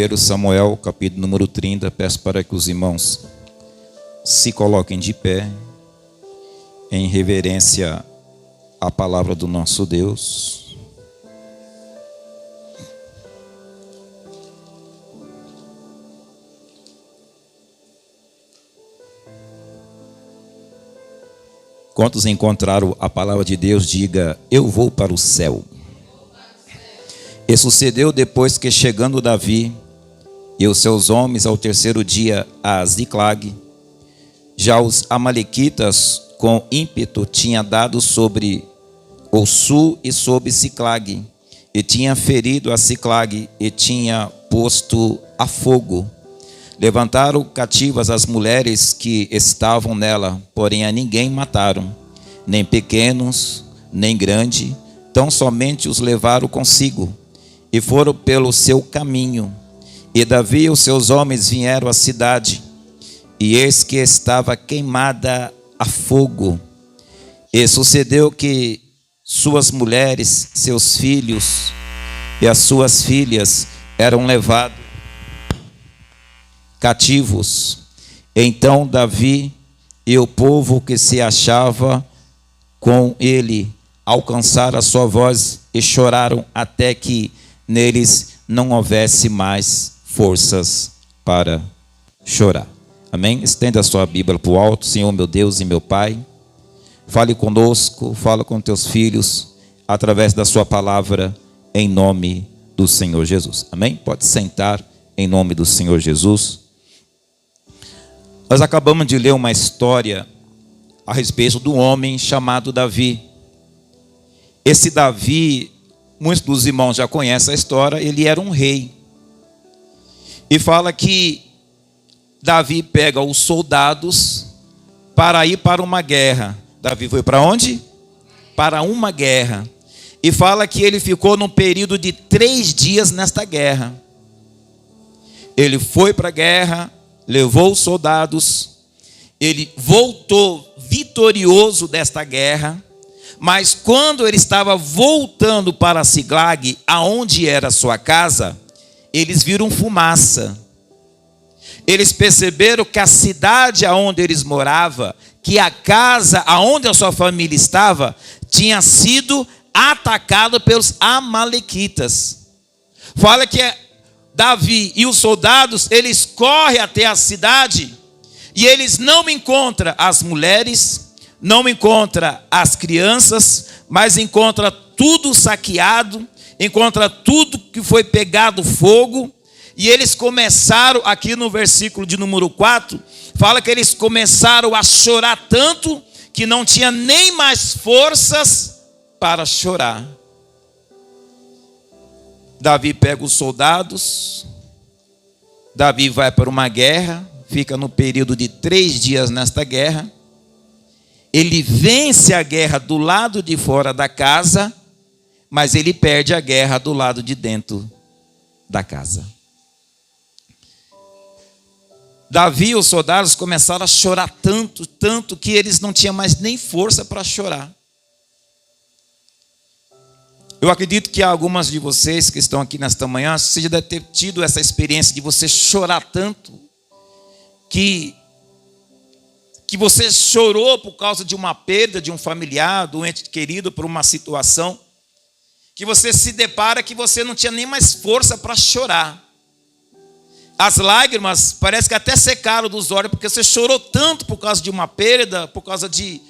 1 Samuel, capítulo número 30, peço para que os irmãos se coloquem de pé, em reverência à palavra do nosso Deus. Quantos encontraram a palavra de Deus, diga: eu vou para o céu. E sucedeu depois que, chegando Davi e os seus homens ao terceiro dia a Ziclag, já os amalequitas com ímpeto tinha dado sobre o sul e sobre Ziclag, e tinha ferido a Ziclag e tinha posto a fogo. Levantaram cativas as mulheres que estavam nela, porém a ninguém mataram, nem pequenos, nem grande, tão somente os levaram consigo, e foram pelo seu caminho. E Davi e os seus homens vieram à cidade, e eis que estava queimada a fogo. E sucedeu que suas mulheres, seus filhos e as suas filhas eram levados cativos. Então Davi e o povo que se achava com ele alcançaram a sua voz e choraram até que neles não houvesse mais forças para chorar. Amém? Estenda a sua Bíblia para o alto. Senhor meu Deus e meu Pai, fale conosco, fala com teus filhos através da sua palavra, em nome do Senhor Jesus. Amém? Pode sentar, em nome do Senhor Jesus. Nós acabamos de ler uma história a respeito do homem chamado Davi. Esse Davi, muitos dos irmãos já conhecem a história, ele era um rei. E fala que Davi pega os soldados para ir para uma guerra. Davi foi para onde? Para uma guerra. E fala que ele ficou num período de 3 dias nesta guerra. Ele foi para a guerra, levou os soldados, ele voltou vitorioso desta guerra. Mas quando ele estava voltando para Ziclag, aonde era a sua casa, eles viram fumaça. Eles perceberam que a cidade aonde eles moravam, que a casa aonde a sua família estava, tinha sido atacada pelos amalequitas. Fala que Davi e os soldados, eles correm até a cidade e eles não encontram as mulheres, não encontra as crianças, mas encontra tudo saqueado, encontra tudo que foi pegado fogo. E eles começaram, aqui no versículo de número 4, fala que eles começaram a chorar tanto que não tinha nem mais forças para chorar. Davi pega os soldados, Davi vai para uma guerra, fica no período de 3 dias nesta guerra. Ele vence a guerra do lado de fora da casa, mas ele perde a guerra do lado de dentro da casa. Davi e os soldados começaram a chorar tanto que eles não tinham mais nem força para chorar. Eu acredito que algumas de vocês que estão aqui nesta manhã, você já deve ter tido essa experiência de você chorar tanto que você chorou por causa de uma perda de um familiar, de um ente querido, por uma situação, que você se depara que você não tinha nem mais força para chorar. As lágrimas parece que até secaram dos olhos, porque você chorou tanto por causa de uma perda, por causa de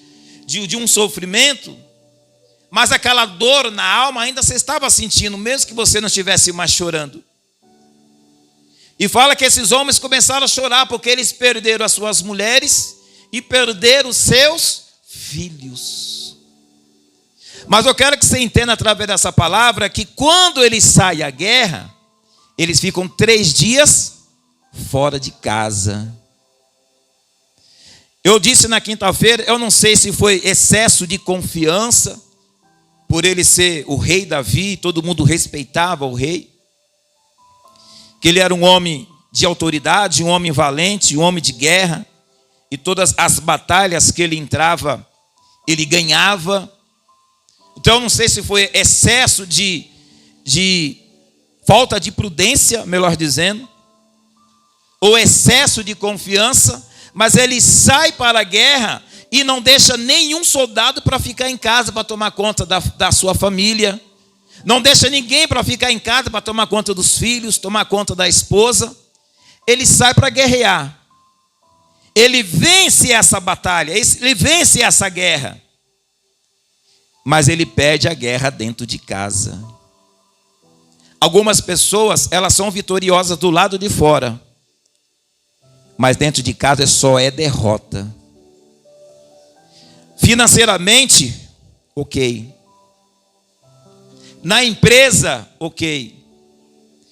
um sofrimento, mas aquela dor na alma ainda você estava sentindo, mesmo que você não estivesse mais chorando. E fala que esses homens começaram a chorar porque eles perderam as suas mulheres e perderam os seus filhos. Mas eu quero que você entenda através dessa palavra que quando eles saem à guerra, eles ficam 3 dias fora de casa. Eu disse na quinta-feira, eu não sei se foi excesso de confiança, por ele ser o rei Davi, todo mundo respeitava o rei, que ele era um homem de autoridade, um homem valente, um homem de guerra, e todas as batalhas que ele entrava, ele ganhava. Então eu não sei se foi excesso de falta de prudência, melhor dizendo, ou excesso de confiança, mas ele sai para a guerra e não deixa nenhum soldado para ficar em casa para tomar conta da sua família. Não deixa ninguém para ficar em casa para tomar conta dos filhos, tomar conta da esposa. Ele sai para guerrear. Ele vence essa batalha, ele vence essa guerra. Mas ele perde a guerra dentro de casa. Algumas pessoas, elas são vitoriosas do lado de fora, mas dentro de casa só é derrota. Financeiramente, ok. Na empresa, ok.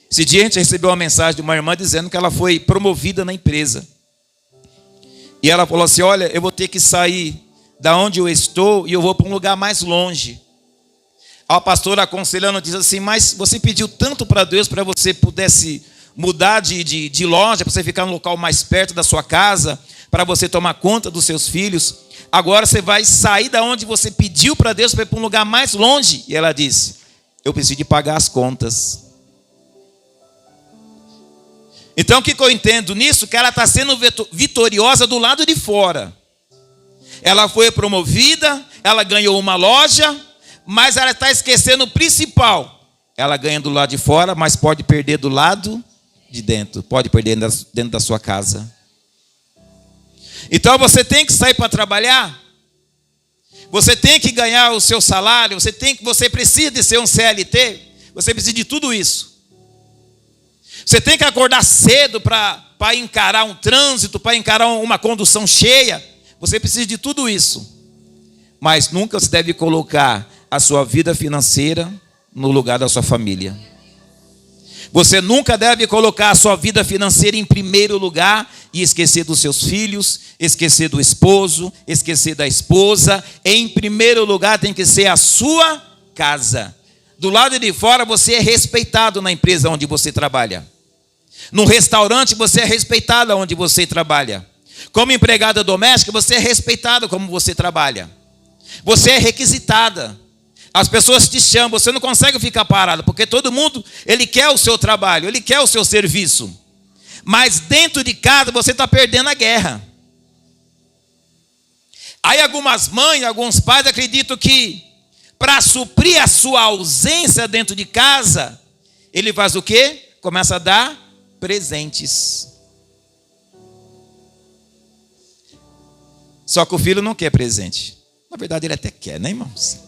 Esse dia a gente recebeu uma mensagem de uma irmã dizendo que ela foi promovida na empresa. E ela falou assim: olha, eu vou ter que sair da onde eu estou e eu vou para um lugar mais longe. A pastora aconselhando diz assim: mas você pediu tanto para Deus para você pudesse mudar de loja, para você ficar no local mais perto da sua casa, para você tomar conta dos seus filhos. Agora você vai sair da onde você pediu para Deus para ir para um lugar mais longe. E ela disse: eu preciso de pagar as contas. Então o que eu entendo nisso? Que ela está sendo vitoriosa do lado de fora. Ela foi promovida, ela ganhou uma loja, mas ela está esquecendo o principal. Ela ganha do lado de fora, mas pode perder do lado de dentro. Pode perder dentro da sua casa. Então você tem que sair para trabalhar. Você tem que ganhar o seu salário. Você precisa de ser um CLT. Você precisa de tudo isso. Você tem que acordar cedo para encarar um trânsito, para encarar uma condução cheia. Você precisa de tudo isso. Mas nunca você deve colocar a sua vida financeira no lugar da sua família. Você nunca deve colocar a sua vida financeira em primeiro lugar e esquecer dos seus filhos, esquecer do esposo, esquecer da esposa. Em primeiro lugar tem que ser a sua casa. Do lado de fora você é respeitado na empresa onde você trabalha. No restaurante você é respeitado onde você trabalha. Como empregada doméstica você é respeitada como você trabalha. Você é requisitada. As pessoas te chamam, você não consegue ficar parado, porque todo mundo, ele quer o seu trabalho, ele quer o seu serviço. Mas dentro de casa você está perdendo a guerra. Aí algumas mães, alguns pais acreditam que para suprir a sua ausência dentro de casa, ele faz o quê? Começa a dar presentes. Só que o filho não quer presente. Na verdade ele até quer, né, irmãos?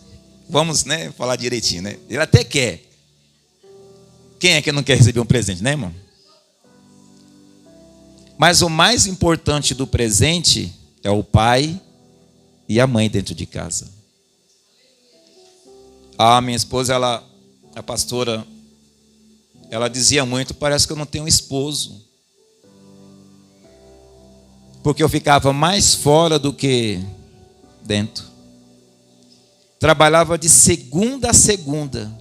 Vamos, né, falar direitinho, né? Ele até quer. Quem é que não quer receber um presente, né, irmão? Mas o mais importante do presente é o pai e a mãe dentro de casa. A minha esposa, a pastora, ela dizia muito: parece que eu não tenho um esposo. Porque eu ficava mais fora do que dentro. Trabalhava de segunda a segunda.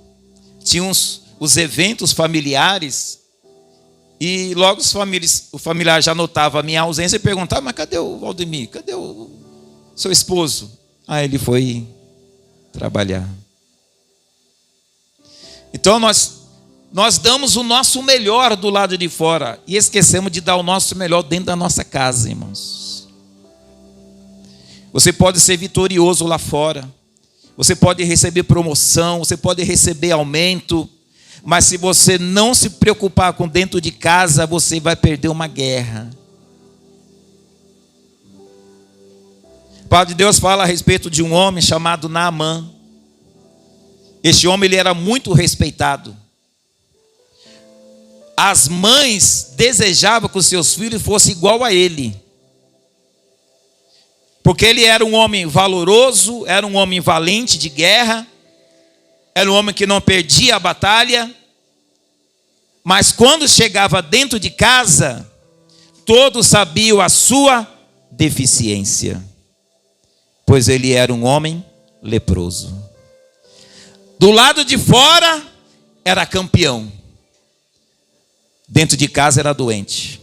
Tinha os eventos familiares. E logo o familiar já notava a minha ausência e perguntava: mas cadê o Valdemir? Cadê o seu esposo? Ah, ele foi trabalhar. Então nós damos o nosso melhor do lado de fora e esquecemos de dar o nosso melhor dentro da nossa casa, irmãos. Você pode ser vitorioso lá fora. Você pode receber promoção, você pode receber aumento, mas se você não se preocupar com dentro de casa, você vai perder uma guerra. A palavra de Deus fala a respeito de um homem chamado Naamã. Este homem ele era muito respeitado. As mães desejavam que os seus filhos fossem igual a ele. Porque ele era um homem valoroso, era um homem valente de guerra, era um homem que não perdia a batalha. Mas quando chegava dentro de casa, todos sabiam a sua deficiência, pois ele era um homem leproso. Do lado de fora era campeão, dentro de casa era doente.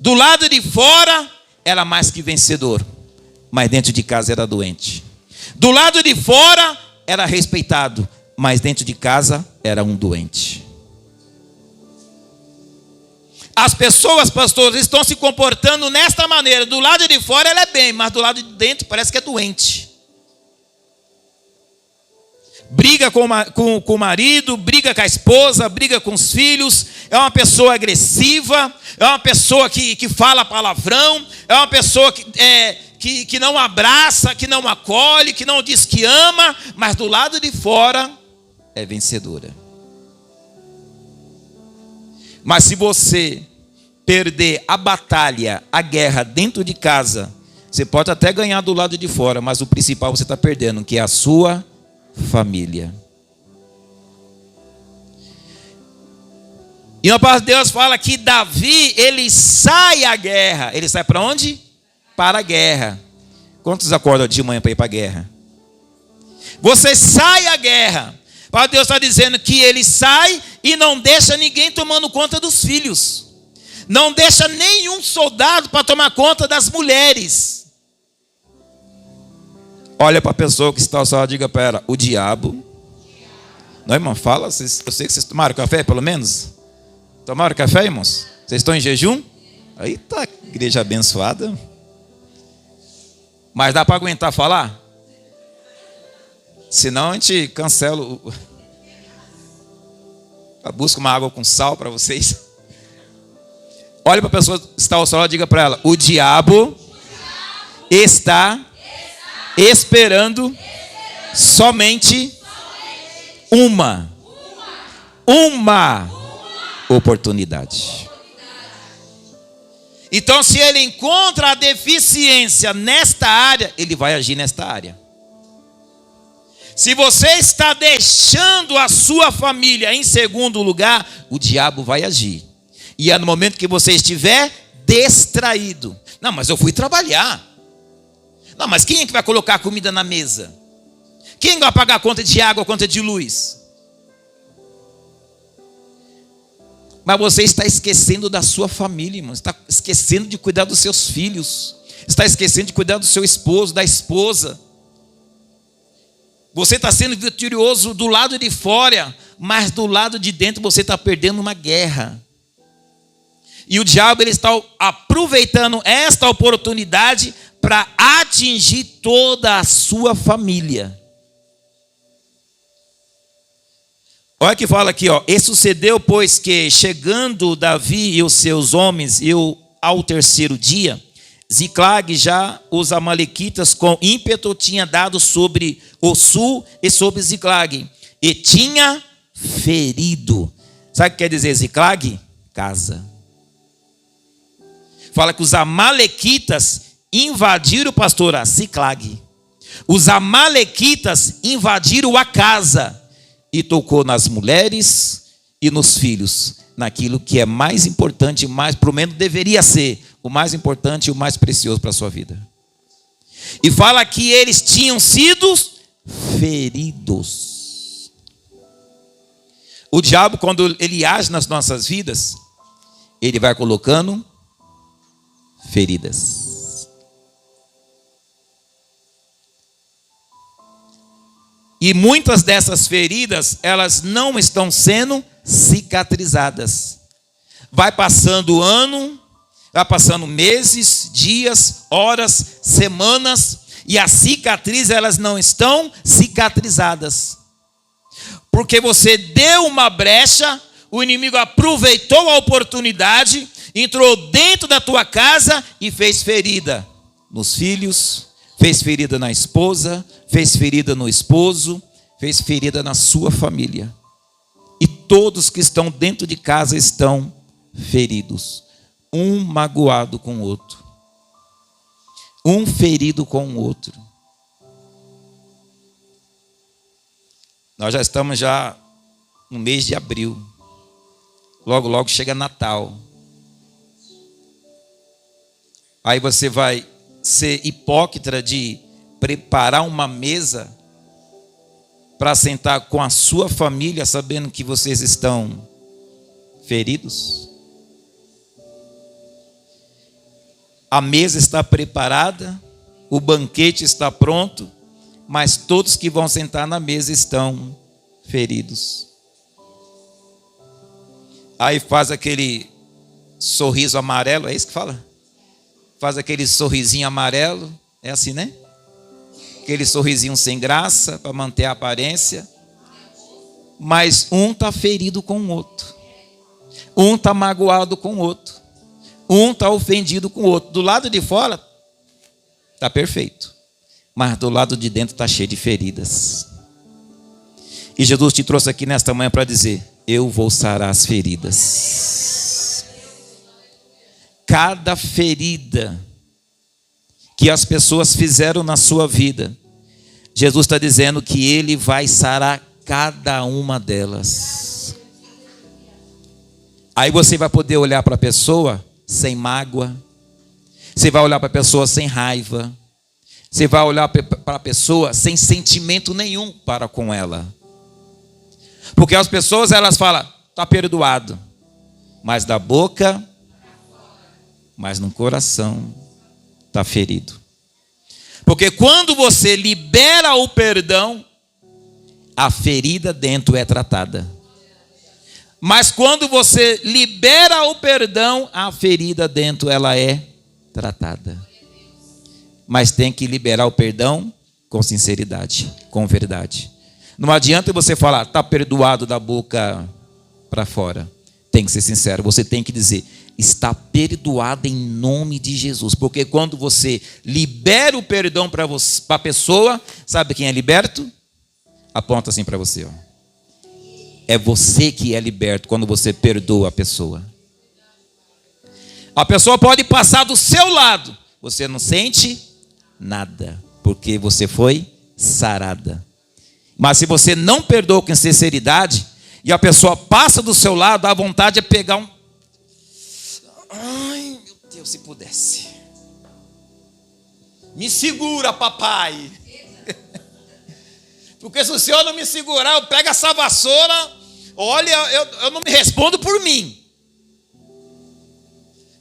Do lado de fora era mais que vencedor, mas dentro de casa era doente. Do lado de fora era respeitado, mas dentro de casa era um doente. As pessoas, pastores, estão se comportando nesta maneira. Do lado de fora ela é bem, mas do lado de dentro parece que é doente. Briga com o marido, briga com a esposa, briga com os filhos. É uma pessoa agressiva, é uma pessoa que fala palavrão, é uma pessoa que não abraça, que não acolhe, que não diz que ama, mas do lado de fora é vencedora. Mas se você perder a batalha, a guerra dentro de casa, você pode até ganhar do lado de fora, mas o principal você está perdendo, que é a sua família. E a palavra de Deus fala que Davi, ele sai à guerra. Ele sai para onde? Para a guerra. Quantos acordam de manhã para ir para a guerra? Você sai à guerra. A palavra de Deus está dizendo que ele sai e não deixa ninguém tomando conta dos filhos. Não deixa nenhum soldado para tomar conta das mulheres. Olha para a pessoa que está ao seu lado e diga para ela: o diabo. Não, irmão, fala. Eu sei que vocês tomaram café, pelo menos. Tomaram café, irmãos? Vocês estão em jejum? Aí tá, igreja abençoada. Mas dá para aguentar falar? Senão a gente cancela. Busca uma água com sal para vocês. Olha para a pessoa que está ao seu lado e diga para ela: o diabo está esperando somente uma oportunidade. Então, se ele encontra a deficiência nesta área, ele vai agir nesta área. Se você está deixando a sua família em segundo lugar, o diabo vai agir. E é no momento que você estiver distraído. Não, mas eu fui trabalhar. Não, mas quem é que vai colocar comida na mesa? Quem vai pagar a conta de água, a conta de luz? Mas você está esquecendo da sua família, irmão. Está esquecendo de cuidar dos seus filhos. Está esquecendo de cuidar do seu esposo, da esposa. Você está sendo vitorioso do lado de fora, mas do lado de dentro você está perdendo uma guerra. E o diabo, ele está aproveitando esta oportunidade para atingir toda a sua família. Olha que fala aqui, ó. E sucedeu, pois, que chegando Davi e os seus homens ao terceiro dia, Ziclag já os amalequitas com ímpeto tinha dado sobre o sul e sobre Ziclag, e tinha ferido. Sabe o que quer dizer Ziclag? Casa. Fala que os amalequitas invadiram, pastor, a Ziclag. Os amalequitas invadiram a casa e tocou nas mulheres e nos filhos, naquilo que é mais importante, mais, pelo menos deveria ser o mais importante e o mais precioso para a sua vida. E fala que eles tinham sido feridos. O diabo, quando ele age nas nossas vidas, ele vai colocando feridas. E muitas dessas feridas, elas não estão sendo cicatrizadas. Vai passando o ano, vai passando meses, dias, horas, semanas, e as cicatrizes, elas não estão cicatrizadas. Porque você deu uma brecha, o inimigo aproveitou a oportunidade, entrou dentro da tua casa e fez ferida nos filhos, fez ferida na esposa, fez ferida no esposo, fez ferida na sua família. E todos que estão dentro de casa estão feridos. Um magoado com o outro. Um ferido com o outro. Nós já estamos no mês de abril. Logo, logo chega Natal. Aí você vai ser hipócrita de preparar uma mesa para sentar com a sua família, sabendo que vocês estão feridos? A mesa está preparada, o banquete está pronto, mas todos que vão sentar na mesa estão feridos. Aí faz aquele sorriso amarelo, é isso que fala? Faz aquele sorrisinho amarelo, é assim, né? Aquele sorrisinho sem graça, para manter a aparência. Mas um está ferido com o outro. Um está magoado com o outro. Um está ofendido com o outro. Do lado de fora, está perfeito. Mas do lado de dentro está cheio de feridas. E Jesus te trouxe aqui nesta manhã para dizer: eu vou sarar as feridas. Cada ferida que as pessoas fizeram na sua vida, Jesus está dizendo que Ele vai sarar cada uma delas. Aí você vai poder olhar para a pessoa sem mágoa. Você vai olhar para a pessoa sem raiva. Você vai olhar para a pessoa sem sentimento nenhum para com ela. Porque as pessoas, elas falam: está perdoado. Mas da boca, mas no coração está ferido. Porque quando você libera o perdão, a ferida dentro é tratada. Mas quando você libera o perdão, a ferida dentro ela é tratada. Mas tem que liberar o perdão com sinceridade, com verdade. Não adianta você falar: está perdoado da boca para fora. Tem que ser sincero, você tem que dizer: está perdoado em nome de Jesus. Porque quando você libera o perdão para a pessoa, sabe quem é liberto? Aponta assim para você, ó. É você que é liberto quando você perdoa a pessoa. A pessoa pode passar do seu lado, você não sente nada, porque você foi sarada. Mas se você não perdoa com sinceridade, e a pessoa passa do seu lado, a vontade é pegar um... Ai, meu Deus, se pudesse. Me segura, papai. Porque se o senhor não me segurar, eu pego essa vassoura. Olha, eu não me respondo por mim.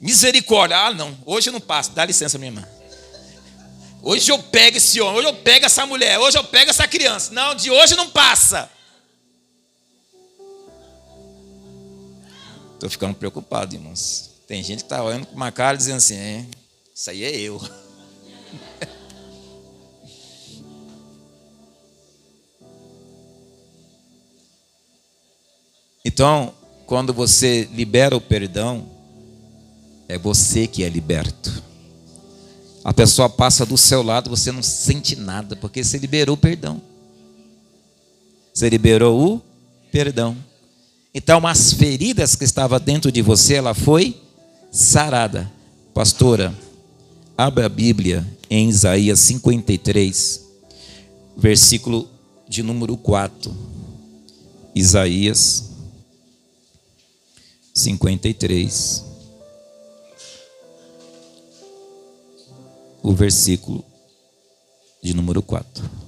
Misericórdia. Ah, não, hoje eu não passo. Dá licença, minha irmã. Hoje eu pego esse homem, hoje eu pego essa mulher, hoje eu pego essa criança. Não, de hoje não passa. Estou ficando preocupado, irmãos. Tem gente que está olhando com uma cara dizendo assim: isso aí é eu. Então, quando você libera o perdão, é você que é liberto. A pessoa passa do seu lado, você não sente nada, porque você liberou o perdão. Você liberou o perdão. Então, as feridas que estavam dentro de você, ela foi sarada. Pastora, abra a Bíblia em Isaías 53, versículo de número 4. Isaías 53, o versículo de número 4.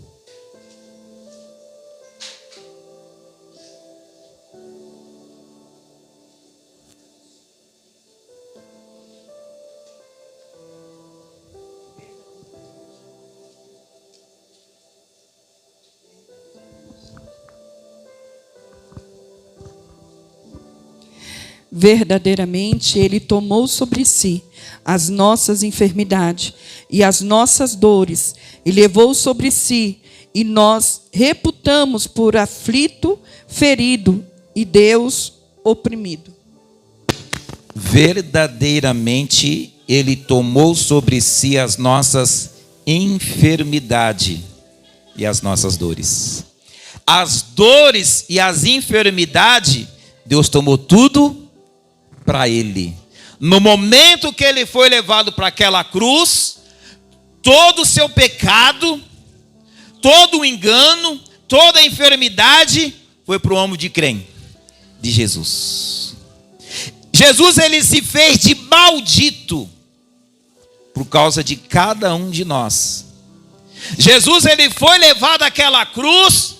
Verdadeiramente Ele tomou sobre si as nossas enfermidades e as nossas dores, e levou sobre si, e nós reputamos por aflito, ferido, e Deus oprimido. Verdadeiramente Ele tomou sobre si as nossas enfermidades e as nossas dores. As dores e as enfermidades, Deus tomou tudo para Ele. No momento que Ele foi levado para aquela cruz, todo o seu pecado, todo o engano, toda a enfermidade foi para o ombro de quem? De Jesus. Jesus, Ele se fez de maldito por causa de cada um de nós. Jesus, Ele foi levado àquela cruz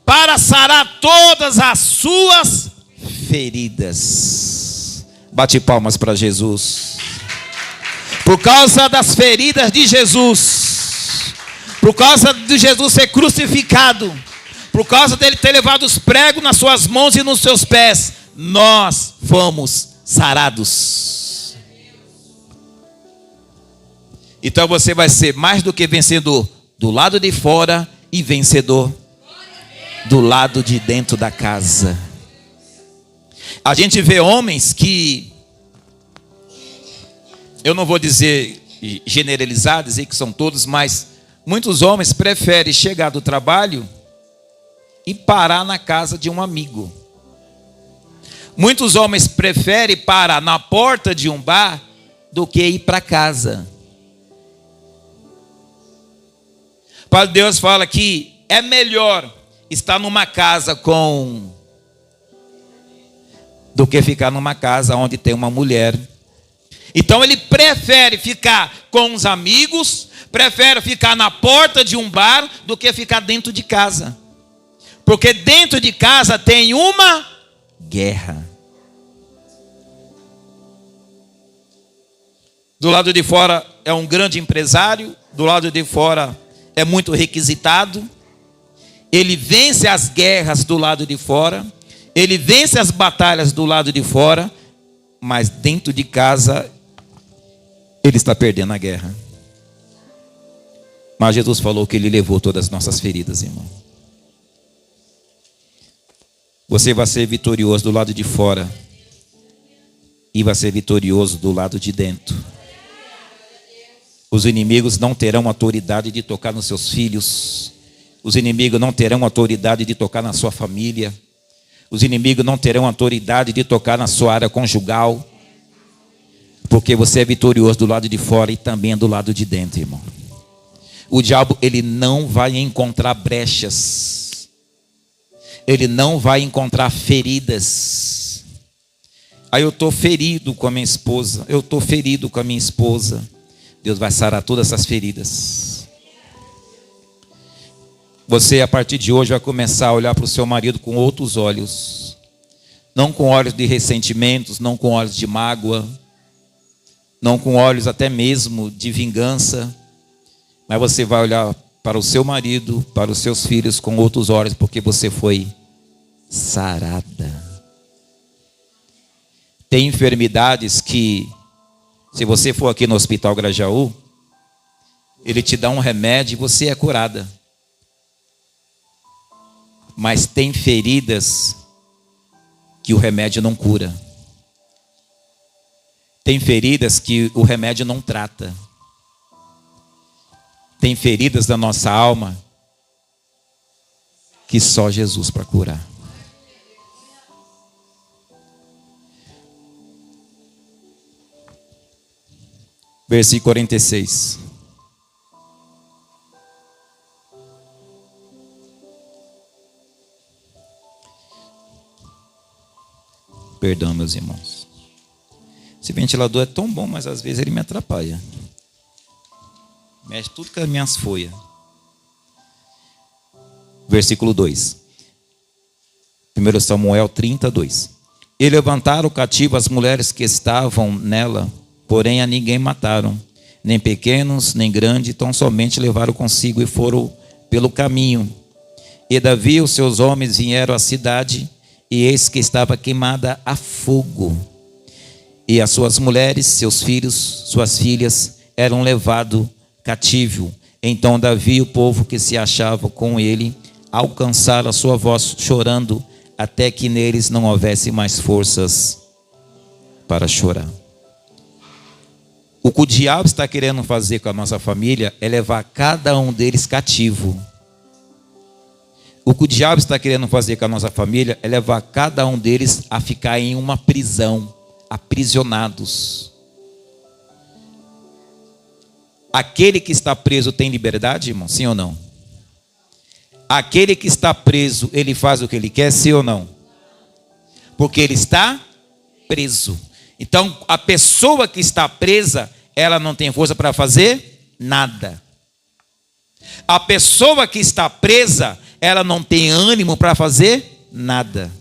para sarar todas as suas feridas. Bate palmas para Jesus. Por causa das feridas de Jesus, por causa de Jesus ser crucificado, por causa dele ter levado os pregos nas suas mãos e nos seus pés, nós fomos sarados. Então você vai ser mais do que vencedor do lado de fora e vencedor do lado de dentro da casa. A gente vê homens que, eu não vou dizer generalizar, dizer que são todos, mas muitos homens preferem chegar do trabalho e parar na casa de um amigo. Muitos homens preferem parar na porta de um bar do que ir para casa. A palavra de Deus fala que é melhor estar numa casa do que ficar numa casa onde tem uma mulher. Então ele prefere ficar com os amigos, prefere ficar na porta de um bar do que ficar dentro de casa. Porque dentro de casa tem uma guerra. Do lado de fora é um grande empresário, do lado de fora é muito requisitado. Ele vence as guerras do lado de fora, ele vence as batalhas do lado de fora, mas dentro de casa ele está perdendo a guerra. Mas Jesus falou que ele levou todas as nossas feridas, irmão. Você vai ser vitorioso do lado de fora e vai ser vitorioso do lado de dentro. Os inimigos não terão autoridade de tocar nos seus filhos. Os inimigos não terão autoridade de tocar na sua família. Os inimigos não terão autoridade de tocar na sua área conjugal. Porque você é vitorioso do lado de fora e também do lado de dentro, irmão. O diabo, ele não vai encontrar brechas. Ele não vai encontrar feridas. Aí eu estou ferido com a minha esposa. Eu estou ferido com a minha esposa. Deus vai sarar todas essas feridas. Você, a partir de hoje, vai começar a olhar para o seu marido com outros olhos. Não com olhos de ressentimentos, não com olhos de mágoa, não com olhos até mesmo de vingança. Mas você vai olhar para o seu marido, para os seus filhos com outros olhos, porque você foi sarada. Tem enfermidades que, se você for aqui no Hospital Grajaú, ele te dá um remédio e você é curada. Mas tem feridas que o remédio não cura. Tem feridas que o remédio não trata. Tem feridas da nossa alma que só Jesus para curar. Versículo 46. Perdão, meus irmãos. Esse ventilador é tão bom, mas às vezes ele me atrapalha. Mexe tudo com as minhas folhas. Versículo 2. 1 Samuel 32. E levantaram cativo as mulheres que estavam nela, porém a ninguém mataram, nem pequenos, nem grandes, tão somente levaram consigo e foram pelo caminho. E Davi e os seus homens vieram à cidade, e eis que estava queimada a fogo. E as suas mulheres, seus filhos, suas filhas, eram levados cativo. Então Davi e o povo que se achava com ele alcançaram a sua voz, chorando, até que neles não houvesse mais forças para chorar. O que o diabo está querendo fazer com a nossa família é levar cada um deles cativo. O que o diabo está querendo fazer com a nossa família é levar cada um deles a ficar em uma prisão, aprisionados. Aquele que está preso tem liberdade, irmão? Sim ou não? Aquele que está preso, ele faz o que ele quer, sim ou não? Porque ele está preso. Então, a pessoa que está presa, ela não tem força para fazer nada. A pessoa que está presa, ela não tem ânimo para fazer nada.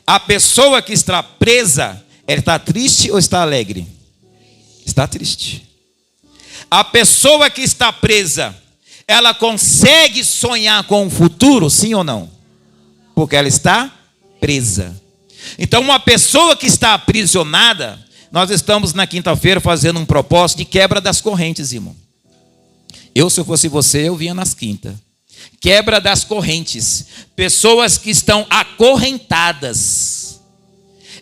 A pessoa que está presa, ela está triste ou está alegre? Está triste. A pessoa que está presa, ela consegue sonhar com o futuro, sim ou não? Porque ela está presa. Então, uma pessoa que está aprisionada, nós estamos na quinta-feira fazendo um propósito de quebra das correntes, irmão. Se eu fosse você, eu vinha nas quintas. Quebra das correntes. Pessoas que estão acorrentadas.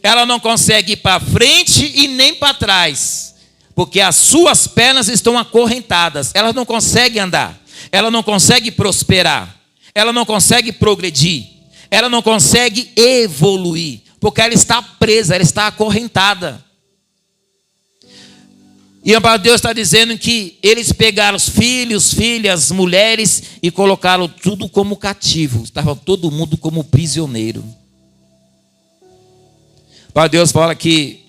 Ela não consegue ir para frente e nem para trás, porque as suas pernas estão acorrentadas. Ela não consegue andar. Ela não consegue prosperar. Ela não consegue progredir. Ela não consegue evoluir, porque ela está presa, ela está acorrentada. E a palavra de Deus está dizendo que eles pegaram os filhos, filhas, mulheres e colocaram tudo como cativo. Estava todo mundo como prisioneiro. A palavra de Deus fala que